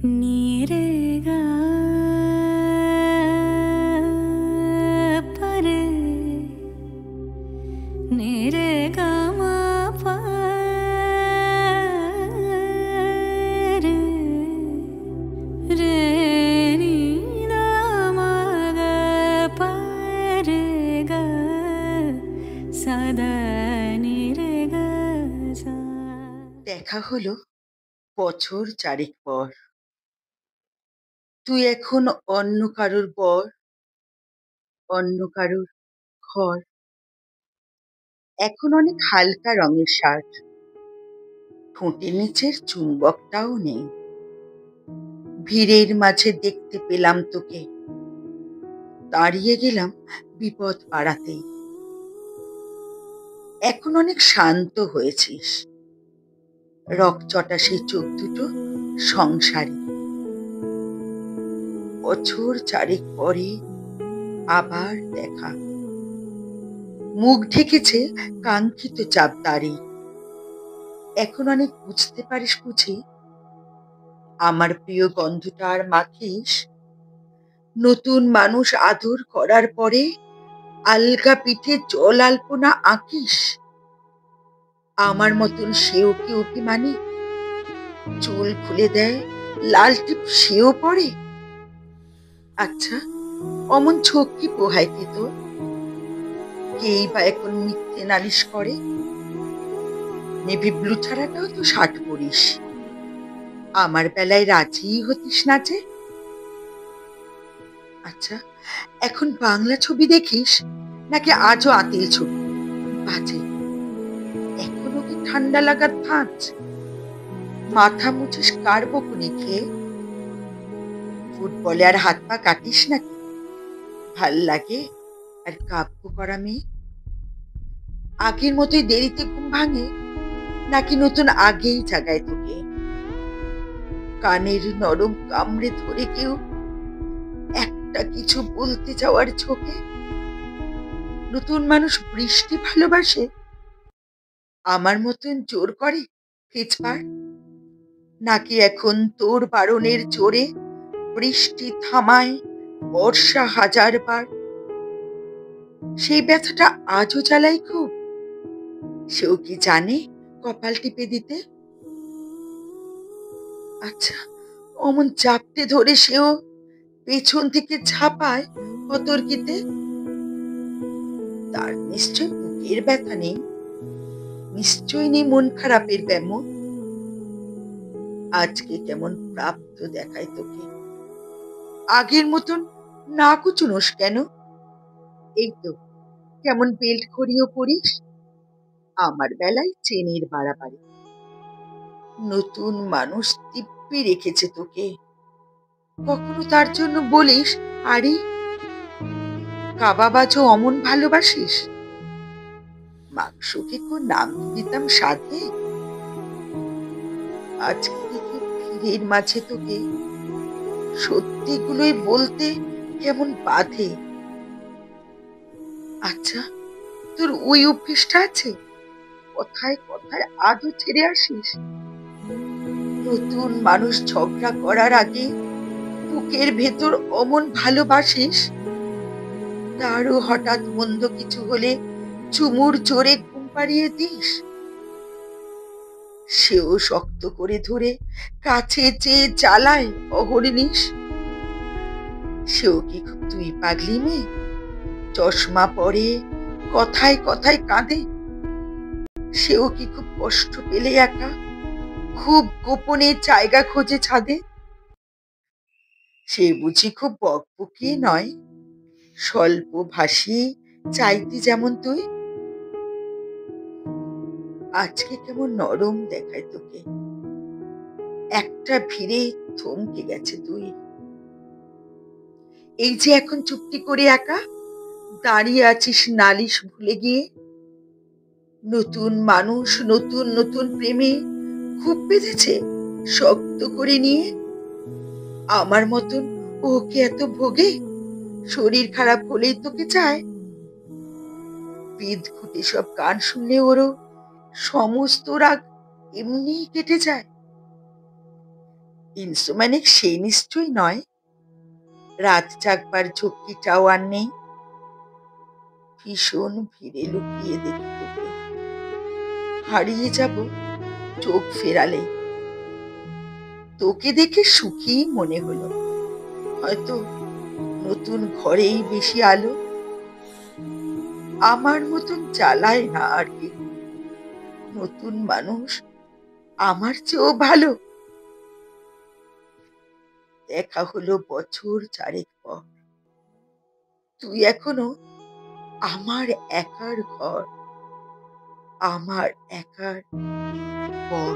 नीरेगा पर नीरेगा मा पर रे नी ना मा गा पर गा सदा नीरेगा सा। দেখা হলো বছর চারেক পর। তুই এখন অন্য কারোর বর, অন্য কারোর ঘর। এখন অনেক হালকা রঙের শার্ট, ঠোঁটের নিচের চুম্বকটাও নেই। ভিড়ের মাঝে দেখতে পেলাম তোকে, দাঁড়িয়ে গেলাম বিপদ পাড়াতেই। এখন অনেক শান্ত হয়েছিস, রকচটা সেই চোখ দুটো সংসারী। বছর চারেক পরে আবার দেখা, মুখ ঢেকেছে কাঙ্ক্ষিত চাপদারি। এখন অনেক বুঝতে পারিস বুঝি, আমার প্রিয় গন্ধটা আর মাখিস। নতুন মানুষ আদর করার পরে আলগা পিঠে জল আলপনা আঁকিস। আমার মতন সেও কি অভিমানী, চুল খুলে দেয়, লাল টিপ সেও পরে। আচ্ছা, অমন চোখ কি পোহায় কি তোর? কেই বা এখন মিথ্যে নালিশ করে। নেভি ব্লু ছাড়াটাও তো শার্ট পরিস, আমার বেলায় রাজি হতিস না যে। আচ্ছা, এখন বাংলা ছবি দেখিস নাকি আজও আতিল ছবি? বাজে, এখনো কি ঠান্ডা লাগার ধাঁচ? মাথা মুছিস কার বকুনি খেয়ে? ফুটবলে আর হাত পা কাটিস নাকি? ভাল লাগে আর কাব্য করা মেয়ে? আগের মতোই দেরিতে ঘুম ভাঙে নাকি নতুন আগেই জাগায় তোকে? কানের নরম কামড়ে ধরে কেউ একটা কিছু বলতে যাওয়ার ঝোঁকে? নতুন মানুষ বৃষ্টি ভালোবাসে, আমার মতন জোর করে ফেচবার? নাকি এখন তোর বারণের জোরে বৃষ্টি থামায় বর্ষা হাজারবার? সেই ব্যথাটা আজও জ্বালাই খুব, সেও কি জানে কপাল টিপে দিতে? আচ্ছা, অমন চাপতে ধরে সেও পেছন থেকে ঝাঁপায় অতর্কিতে। তার নিশ্চয় বুকের ব্যথা নেই, নিশ্চয় নেই মন খারাপের ব্যামো। আজকে কেমন প্রাপ্ত দেখায় তোকে, আগের মতন না কুচুনোস কেন? এই তো কেমন বেল্ট করিও পরিস, আমার বেলায় চেনের বাড়াবাড়ি। নতুন মানুষ দিব্যি রেখেছে তোকে, কখনো তার জন্য বলিস আরে কাবাব আজও অমন ভালোবাসিস? মাংসকে কো নাম দিতাম সাধে। আজকে দেখি ভিড়ের মাঝে তোকে সত্যিগুলোই বলতে কেমন বাধে। আচ্ছা, তোর ওই অভ্যেসটা আছে, কথায় কথায় আজও ছেড়ে আসিস? নতুন মানুষ ঝগড়া করার আগে বুকের ভেতর অমন ভালোবাসিস, তারও হঠাৎ মন্দ কিছু হলে চুমুর জোরে ঘুম পাড়িয়ে দিস। সেও শক্ত করে ধরে কাছে চেয়ে জ্বালায় অহর্নিশ। সেও কি খুব তুই পাগলি মেয়ে, চশমা পরে, কথায় কথায় কাঁদে? সেও কি খুব কষ্ট পেলে একা, খুব গোপনে জায়গা খোঁজে ছাদে? সে বুঝি খুব বকবকিয়ে নয়, স্বল্প ভাষী, চাইতি যেমন তুই? আজকে কেমন নরম দেখায় তোকে, একটা ভিড়ে থমকে গেছে তুই। এই যে এখন চুপটি করে একা দাঁড়িয়ে আছিস নালিশ ভুলে গিয়ে। নতুন মানুষ নতুন নতুন প্রেমে খুব বেঁধেছে শক্ত করে নিয়ে। আমার মতন ওকে এত ভোগে, শরীর খারাপ হলেই তোকে চায়। বিদঘুটে সব গান শুনলে ওরও সমস্ত রাগ এমনি কেটে যায়। ইনসোম্যানিক সে নিশ্চয়ই নয়। রাত জাগবার ঝক্কিটাও আর নেই। ভীষণ ভিড়ে লুকিয়ে দেখি তোকে। হারিয়ে যাব চোখ ফেরালে। তোকে দেখে সুখী মনে হলো। হয়তো নতুন ঘরেই বেশি আলো। আমার মতন চালায় না আর কেউ। নতুন মানুষ আমার চেয়েও ভালো। দেখা হলো বছর 4 পর। তুই এখনো আমার একার ঘর, আমার একার পর।